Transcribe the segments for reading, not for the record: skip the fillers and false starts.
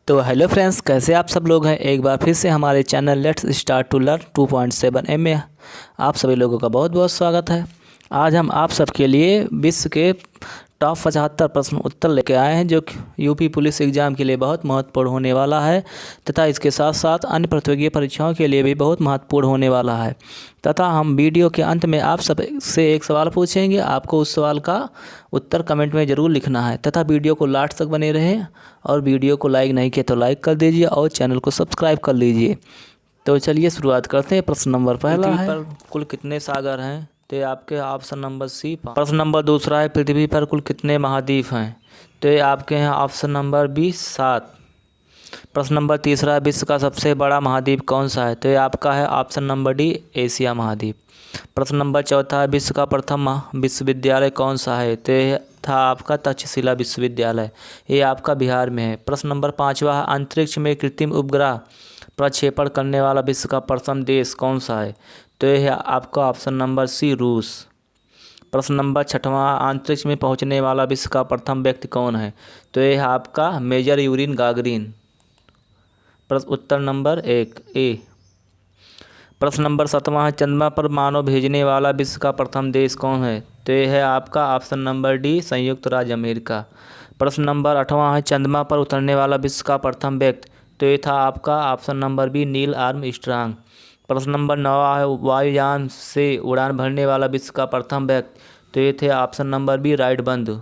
तो hello friends, कैसे आप सब लोग हैं। एक बार फिर से हमारे channel let's start to learn 2.7 में आप सभी लोगों का बहुत बहुत स्वागत है। आज हम आप सबके लिए विश्व के टॉप 75 प्रश्न उत्तर लेके आए हैं, जो यूपी पुलिस एग्ज़ाम के लिए बहुत महत्वपूर्ण होने वाला है तथा इसके साथ साथ अन्य प्रतियोगी परीक्षाओं के लिए भी बहुत महत्वपूर्ण होने वाला है। तथा हम वीडियो के अंत में आप सब से एक सवाल पूछेंगे, आपको उस सवाल का उत्तर कमेंट में ज़रूर लिखना है तथा वीडियो को लास्ट तक बने रहें। और वीडियो को लाइक नहीं किया तो लाइक कर दीजिए और चैनल को सब्सक्राइब कर लीजिए। तो चलिए शुरुआत करते हैं। प्रश्न नंबर पहला है, पर कुल कितने सागर हैं? तो ये आपके ऑप्शन नंबर सी। प्रश्न नंबर दूसरा है, पृथ्वी पर कुल कितने महाद्वीप हैं? तो ये आपके हैं ऑप्शन नंबर बी 7। प्रश्न नंबर तीसरा है, विश्व का सबसे बड़ा महाद्वीप कौन सा है? तो ये आपका है ऑप्शन नंबर डी एशिया महाद्वीप। प्रश्न नंबर चौथा है, विश्व का प्रथम विश्वविद्यालय कौन सा है? तो ये था आपका तक्षशिला विश्वविद्यालय, ये आपका बिहार में है। प्रश्न नंबर पाँचवा है, अंतरिक्ष में कृत्रिम उपग्रह प्रक्षेपण करने वाला विश्व का प्रथम देश कौन सा है? तो यह है आपका ऑप्शन नंबर सी रूस। प्रश्न नंबर छठवां, अंतरिक्ष में पहुंचने वाला विश्व का प्रथम व्यक्ति कौन है? तो यह है आपका मेजर यूरिन गागरिन। प्रश्न उत्तर नंबर 1 ए। प्रश्न नंबर 7वां है, चंद्रमा पर मानव भेजने वाला विश्व का प्रथम देश कौन है? तो यह है आपका ऑप्शन नंबर डी संयुक्त राज्य अमेरिका। प्रश्न नंबर 8वां है, चंद्रमा पर उतरने वाला विश्व का प्रथम व्यक्ति? तो ये था आपका option number B Neil Armstrong. प्रश्न नंबर 9वां है, वायुयान से उड़ान भरने वाला विश्व का प्रथम व्यक्ति? तो ये थे ऑप्शन नंबर बी राइट बंधु।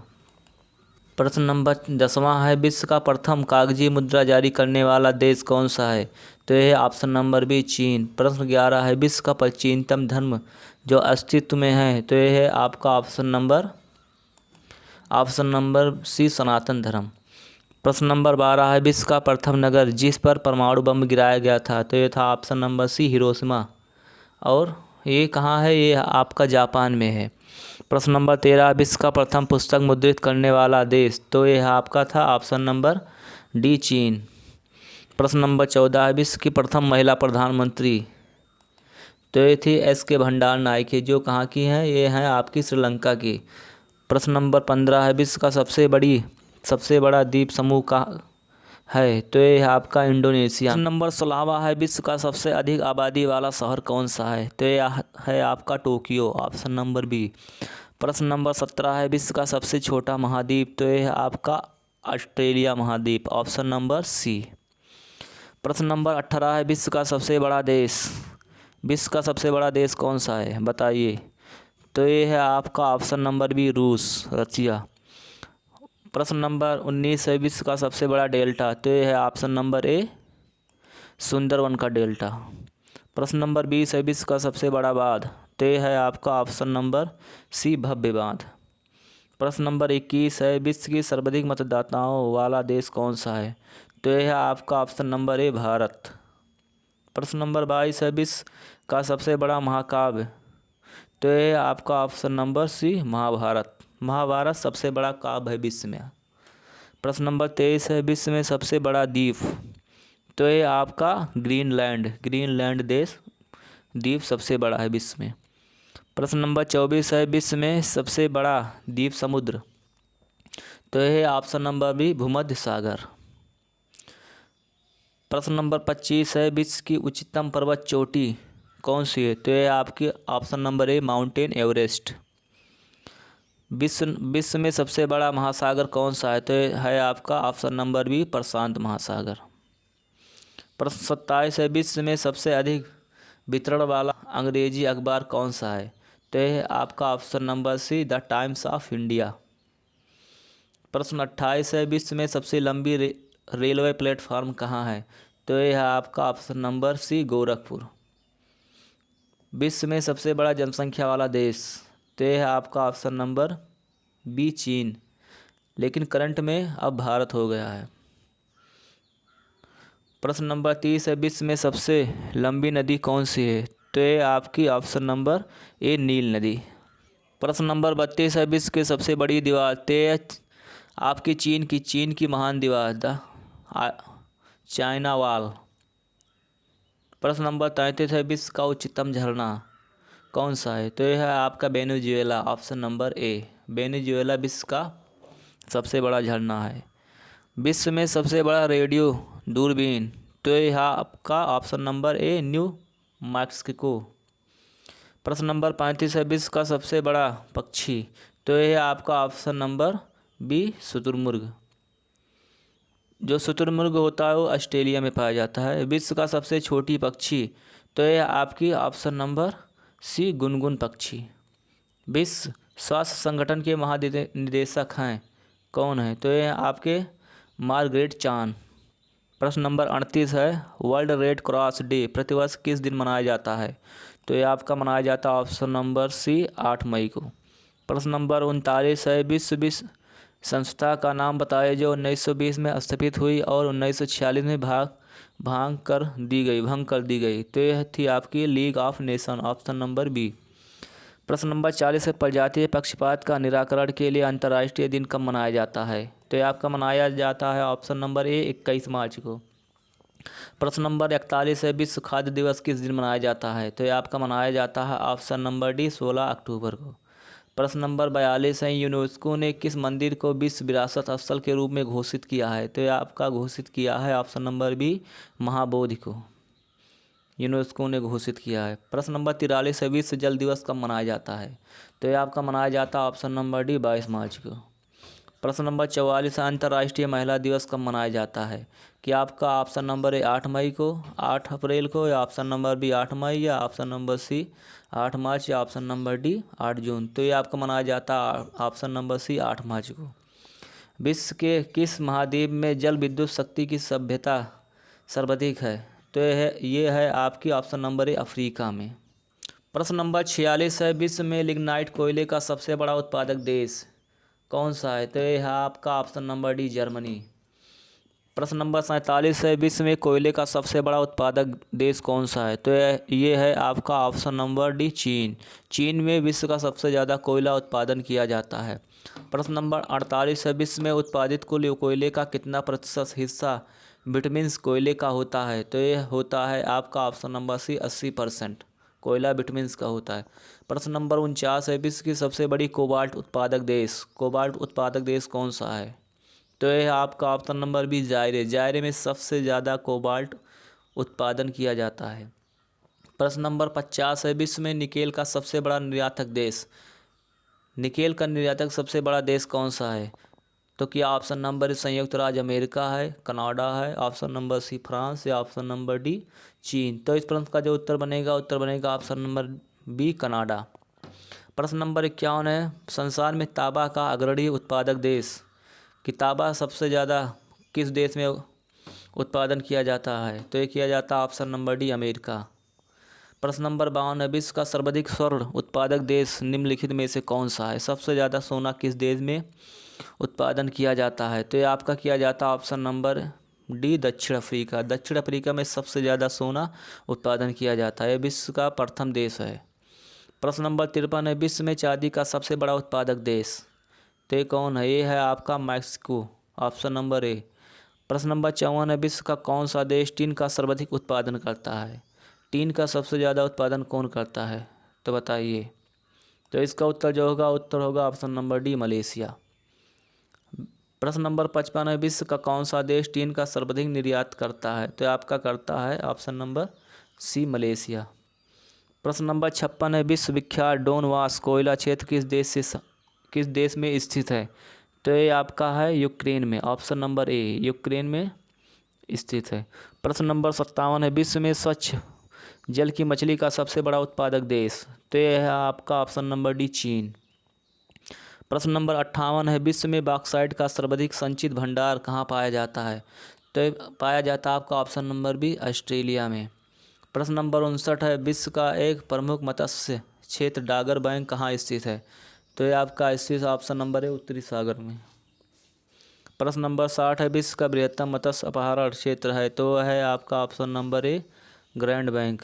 प्रश्न नंबर 10वां है, विश्व का प्रथम कागजी मुद्रा जारी करने वाला देश कौन सा है? तो यह है ऑप्शन नंबर बी चीन। प्रश्न 11 है, विश्व का प्राचीनतम धर्म जो अस्तित्व में है? तो यह है आपका ऑप्शन नंबर सी सनातन धर्म। प्रश्न नंबर 12 है, विश्व का प्रथम नगर जिस पर परमाणु बम गिराया गया था? तो ये था ऑप्शन नंबर सी हिरोशिमा। और ये कहाँ है? ये आपका जापान में है। प्रश्न नंबर 13, विश्व का प्रथम पुस्तक मुद्रित करने वाला देश? तो यह आपका था ऑप्शन नंबर डी चीन। प्रश्न नंबर 14 है, विश्व की प्रथम महिला प्रधानमंत्री? तो ये थी एस.के. भंडार नायके, जो कहाँ की हैं? ये हैं आपकी श्रीलंका की। प्रश्न नंबर 15 है, विश्व का सबसे बड़ा द्वीप समूह का है? तो ये है आपका इंडोनेशिया। प्रश्न नंबर 16वां है, विश्व का सबसे अधिक आबादी वाला शहर कौन सा है? तो ये है आपका टोक्यो, ऑप्शन नंबर बी। प्रश्न नंबर 17 है, विश्व का सबसे छोटा महाद्वीप? तो ये है आपका ऑस्ट्रेलिया महाद्वीप, ऑप्शन नंबर सी। प्रश्न नंबर 18 है, विश्व का सबसे बड़ा देश कौन सा है? बताइए। तो ये है आपका ऑप्शन नंबर बी रूस, रसिया। प्रश्न नंबर 19 है, विश्व का सबसे बड़ा डेल्टा? तो ये है ऑप्शन नंबर ए सुंदरवन का डेल्टा। प्रश्न नंबर 20 है, विश्व का सबसे बड़ा बांध? तो ये है आपका ऑप्शन नंबर सी भव्य बांध। प्रश्न नंबर 21 है, विश्व की सर्वाधिक मतदाताओं वाला देश कौन सा है? तो यह है आपका ऑप्शन नंबर ए भारत। प्रश्न नंबर 22 है, विश्व का सबसे बड़ा महाकाव्य? तो यह है आपका option number C Mahabharata. Mahabharata सबसे बड़ा काव्य है विश्व में। प्रश्न नंबर 23 है, विश्व में सबसे बड़ा द्वीप? तो ये आपका ग्रीनलैंड देश द्वीप सबसे बड़ा है विश्व में। प्रश्न नंबर 24 है, विश्व में सबसे बड़ा द्वीप समुद्र? तो यह है ऑप्शन नंबर बी भूमध्य सागर। प्रश्न नंबर 25 है, विश्व की उच्चतम पर्वत चोटी कौन सी है? तो यह आपकी ऑप्शन नंबर ए माउंटेन एवरेस्ट। विश्व में सबसे बड़ा महासागर कौन सा है? तो है आपका ऑप्शन नंबर बी प्रशांत महासागर। प्रश्न 27 है, विश्व में सबसे अधिक वितरण वाला अंग्रेजी अखबार कौन सा है? तो यह है आपका option number see the times of India. प्रश्न 28 है, विश्व में सबसे लंबी रेलवे प्लेटफॉर्म कहाँ है? तो यह है आपका ऑप्शन नंबर सी गोरखपुर। विश्व में सबसे बड़ा जनसंख्या वाला देश? तो यह है आपका ऑप्शन नंबर बी चीन, लेकिन करंट में अब भारत हो गया है। प्रश्न नंबर 30 है, विश्व में सबसे लंबी नदी कौन सी है? तो ये आपकी ऑप्शन नंबर ए नील नदी। प्रश्न नंबर 32 है, विश्व की सबसे बड़ी दीवार? तो ये आपकी चीन की महान दीवार द चाइना वॉल। प्रश्न नंबर 33 है, विश्व का उच्चतम झरना कौन सा है? तो यह है आपका वेनेजुएला, ऑप्शन नंबर ए। वेनेजुएला विश्व का सबसे बड़ा झरना है। विश्व में सबसे बड़ा रेडियो दूरबीन। तो यह आपका option number a new Mexico. प्रश्न नंबर 35 है, विश्व का सबसे बड़ा पक्षी। तो यह आपका ऑप्शन नंबर बी शुतुरमुर्ग। जो शुतुरमुर्ग होता है वो ऑस्ट्रेलिया में पाया जाता है। विश्व का सबसे छोटी पक्षी। तो यह आपकी ऑप्शन नंबर सी गुनगुन पक्षी। विश्व स्वास्थ्य संगठन के महानिदेशक हैं कौन है। तो यह आपके मार्गरेट चान। प्रश्न नंबर 38 है, वर्ल्ड रेड क्रॉस डे प्रतिवर्ष किस दिन मनाया जाता है। तो यह आपका मनाया जाता है ऑप्शन नंबर सी 8 मई को। प्रश्न नंबर 39 है, विश्व संस्था का नाम बताइए जो 1920 में स्थापित हुई और 1946 में भंग कर दी गई। तो यह थी आपकी League of Nation, option number B. प्रश्न नंबर 40 है, प्रजातीय पक्षपात का निराकरण के लिए अंतर्राष्ट्रीय दिन कब मनाया जाता है। तो यह आपका मनाया जाता है ऑप्शन नंबर ए 21 मार्च को। प्रश्न नंबर 41 है, विश्व खाद्य दिवस किस दिन मनाया जाता है। तो यह आपका मनाया जाता है ऑप्शन नंबर डी 16 अक्टूबर को। प्रश्न नंबर 42 है, यूनेस्को ने किस मंदिर को विश्व विरासत स्थल के रूप में घोषित किया है। तो यह आपका घोषित किया है ऑप्शन नंबर बी महाबोधि को, यूनेस्को ने घोषित किया है। प्रश्न नंबर 43 है, विश्व जल दिवस कब मनाया जाता है। तो यह आपका मनाया जाता है ऑप्शन नंबर डी 22 मार्च को। प्रश्न नंबर 44 है, अंतर्राष्ट्रीय महिला दिवस कब मनाया जाता है। कि आपका ऑप्शन नंबर ए 8 मई को, 8 अप्रैल को, या ऑप्शन नंबर बी 8 मई, या ऑप्शन नंबर सी 8 मार्च, या ऑप्शन नंबर डी 8 जून। तो ये आपका मनाया जाता है ऑप्शन नंबर सी 8 मार्च को। विश्व के किस महाद्वीप में जल विद्युत शक्ति की सभ्यता सर्वाधिक है। तो ये है आपकी ऑप्शन नंबर ए अफ्रीका में। प्रश्न नंबर 46 है, विश्व में लिग्नाइट कोयले का सबसे बड़ा उत्पादक देश कौन सा है। तो यह आपका ऑप्शन नंबर डी जर्मनी। प्रश्न नंबर 47 है, विश्व में कोयले का सबसे बड़ा उत्पादक देश कौन सा है। तो ये है आपका ऑप्शन नंबर डी चीन। चीन में विश्व का सबसे ज़्यादा कोयला उत्पादन किया जाता है। प्रश्न नंबर 48 है, विश्व में उत्पादित कुल कोयले का कितना प्रतिशत हिस्सा विटामिन्स कोयले का होता है। तो ये होता है आपका ऑप्शन नंबर सी 80% कोयला विटामिन्स का होता है। प्रश्न नंबर 49 है, विश्व की सबसे बड़ी कोबाल्ट उत्पादक देश कौन सा है। तो यह आपका ऑप्शन नंबर बी जायरे में सबसे ज़्यादा कोबाल्ट उत्पादन किया जाता है। प्रश्न नंबर 50 है, विश्व में निकेल का सबसे बड़ा निर्यातक देश, निकेल का निर्यातक सबसे बड़ा देश कौन सा है। तो क्या ऑप्शन नंबर संयुक्त राज्य अमेरिका है, कनाडा है, ऑप्शन नंबर सी फ्रांस, या ऑप्शन नंबर डी चीन। तो इस प्रश्न का जो उत्तर बनेगा ऑप्शन नंबर बी कनाडा। प्रश्न नंबर 51 है, संसार में तांबा का अग्रणी उत्पादक देश, कि तांबा सबसे ज़्यादा किस देश में उत्पादन किया जाता है। तो ये किया जाता है ऑप्शन नंबर डी अमेरिका। प्रश्न नंबर 52 है, विश्व का सर्वाधिक स्वर्ण उत्पादक देश निम्नलिखित में से कौन सा है। सबसे ज़्यादा सोना किस देश में उत्पादन किया जाता है। तो ये आपका किया जाता है ऑप्शन नंबर डी दक्षिण अफ्रीका। दक्षिण अफ्रीका में सबसे ज़्यादा सोना उत्पादन किया जाता है, विश्व का प्रथम देश है। प्रश्न नंबर 53 है, विश्व में चांदी का सबसे बड़ा उत्पादक देश, तो ये कौन है। ये है आपका मैक्सिको, ऑप्शन नंबर ए। प्रश्न नंबर 54 है, विश्व का कौन सा देश टीन का सर्वाधिक उत्पादन करता है। टीन का सबसे ज़्यादा उत्पादन कौन करता है, तो बताइए। तो इसका उत्तर होगा ऑप्शन नंबर डी मलेशिया। प्रश्न नंबर 55 है, विश्व का कौन सा देश टीन का सर्वाधिक निर्यात करता है। तो आपका करता है ऑप्शन नंबर सी मलेशिया। प्रश्न नंबर 56 है, विश्व विख्यात डोनबास कोयला क्षेत्र किस देश में स्थित है। तो ये आपका है यूक्रेन में, ऑप्शन नंबर ए यूक्रेन में स्थित है। प्रश्न नंबर 57 है, विश्व में स्वच्छ जल की मछली का सबसे बड़ा उत्पादक देश, तो यह है आपका ऑप्शन नंबर डी चीन। प्रश्न नंबर 58 है, विश्व में बॉक्साइट का सर्वाधिक संचित भंडार कहाँ पाया जाता है। तो पाया जाता है आपका ऑप्शन नंबर बी ऑस्ट्रेलिया में। प्रश्न नंबर 59 है, विश्व का एक प्रमुख मत्स्य क्षेत्र डागर बैंक कहाँ स्थित है। तो ये आपका स्थित ऑप्शन नंबर है उत्तरी सागर में। प्रश्न नंबर 60 है, विश्व का बृहत्तम मत्स्य अपहरण क्षेत्र है। तो वह है आपका ऑप्शन नंबर ए ग्रैंड बैंक।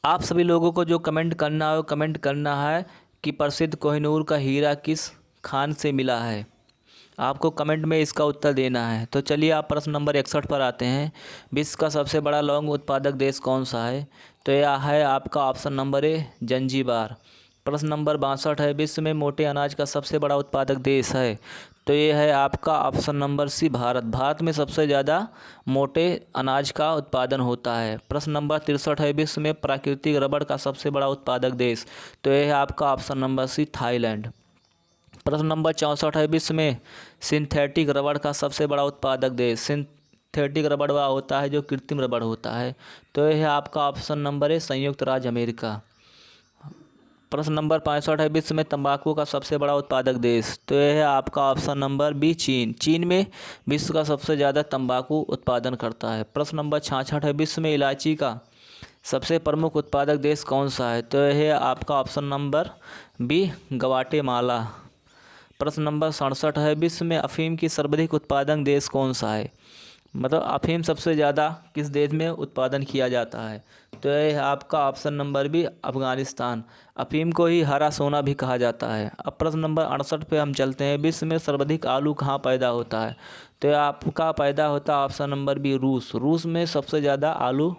आप सभी लोगों को जो कमेंट करना है कि प्रसिद्ध कोहिनूर का हीरा किस खान से मिला है। आपको कमेंट में इसका उत्तर देना है। तो चलिए आप प्रश्न नंबर 61 पर आते हैं। विश्व का सबसे बड़ा लौंग उत्पादक देश कौन सा है। तो यह है आपका ऑप्शन नंबर ए जंजीबार। प्रश्न नंबर 62 है, विश्व में मोटे अनाज का सबसे बड़ा उत्पादक देश है? तो ये है आपका option number C, Bharat. Bharat में सबसे ज़्यादा मोटे अनाज का उत्पादन होता है। प्रश्न नंबर 63 है, विश्व में प्राकृतिक रबड़ का सबसे बड़ा उत्पादक देश? तो ये है आपका ऑप्शन नंबर सी, थाईलैंड। प्रश्न नंबर 64 है, विश्व में सिंथेटिक रबड़ का सबसे बड़ा उत्पादक देश? सिंथेटिक रबड़ वह होता है जो कृत्रिम रबड़ होता है। तो यह है आपका ऑप्शन नंबर है, संयुक्त राज्य अमेरिका। प्रश्न नंबर 65 है, विश्व में तंबाकू का सबसे बड़ा उत्पादक देश? तो यह है आपका ऑप्शन नंबर बी, चीन। चीन में विश्व का सबसे ज़्यादा तंबाकू उत्पादन करता है। प्रश्न नंबर 66 है, विश्व में इलायची का सबसे प्रमुख उत्पादक देश कौन सा है? तो यह है आपका ऑप्शन नंबर बी, ग्वाटेमाला। प्रश्न नंबर 67 है, विश्व में अफीम की सर्वाधिक उत्पादक देश कौन सा है? मतलब अफीम सबसे ज़्यादा किस देश में उत्पादन किया जाता है? तो यह है आपका ऑप्शन नंबर बी, अफगानिस्तान। अफीम को ही हरा सोना भी कहा जाता है। अब प्रश्न नंबर 68 पे हम चलते हैं, विश्व में सर्वाधिक आलू कहाँ पैदा होता है? तो यह आपका पैदा होता है ऑप्शन नंबर बी, रूस। रूस में सबसे ज़्यादा आलू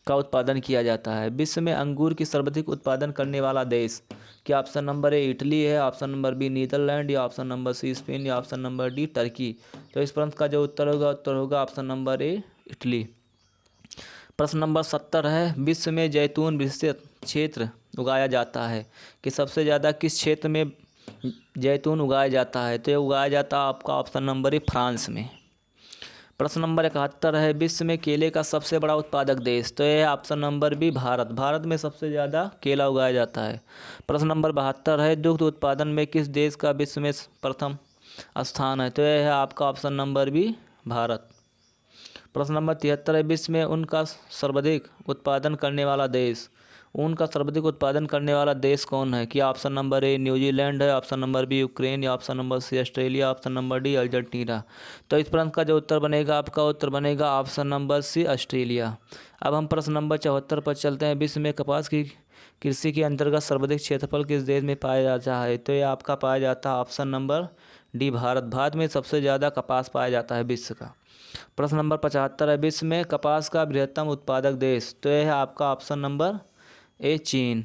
का उत्पादन किया जाता है। विश्व में अंगूर की सर्वाधिक उत्पादन करने वाला देश? क्या ऑप्शन नंबर ए, इटली है, ऑप्शन नंबर बी, नीदरलैंड, या ऑप्शन नंबर सी, स्पेन, या ऑप्शन नंबर डी, टर्की? तो इस प्रश्न का जो उत्तर होगा ऑप्शन नंबर ए, इटली। प्रश्न नंबर 70 है, विश्व में जैतून विस्तृत क्षेत्र उगाया जाता है कि सबसे ज़्यादा किस क्षेत्र में जैतून उगाया जाता है? तो ये उगाया जाता है आपका ऑप्शन नंबर ए, फ्रांस में। प्रश्न नंबर 71 है, विश्व में केले का सबसे बड़ा उत्पादक देश? तो यह है option number B, Bharat. Bharat में सबसे ज़्यादा केला उगाया जाता है। प्रश्न नंबर 72 है, दुग्ध उत्पादन में किस देश का विश्व में प्रथम स्थान है? तो यह है आपका ऑप्शन नंबर बी, भारत। प्रश्न नंबर 73 है, विश्व में ऊन का सर्वाधिक उत्पादन करने वाला देश? ऊन का सर्वाधिक उत्पादन करने वाला देश कौन है? क्या ऑप्शन नंबर ए, न्यूजीलैंड है, ऑप्शन नंबर बी, यूक्रेन, या option number C, Australia, option number D, Argentina? तो इस प्रश्न का जो उत्तर बनेगा आपका उत्तर बनेगा ऑप्शन नंबर सी, ऑस्ट्रेलिया। अब हम प्रश्न नंबर 74 पर चलते हैं, विश्व में कपास की कृषि के अंतर्गत सर्वाधिक क्षेत्रफल किस देश में पाया जाता है? तो ये आपका पाया जाता है option number D, Bharat. Bharat में सबसे ज़्यादा कपास पाया जाता है विश्व का। प्रश्न नंबर 75 है, विश्व में कपास का बृहत्तम उत्पादक देश? तो यह है आपका ऑप्शन नंबर ए, चीन।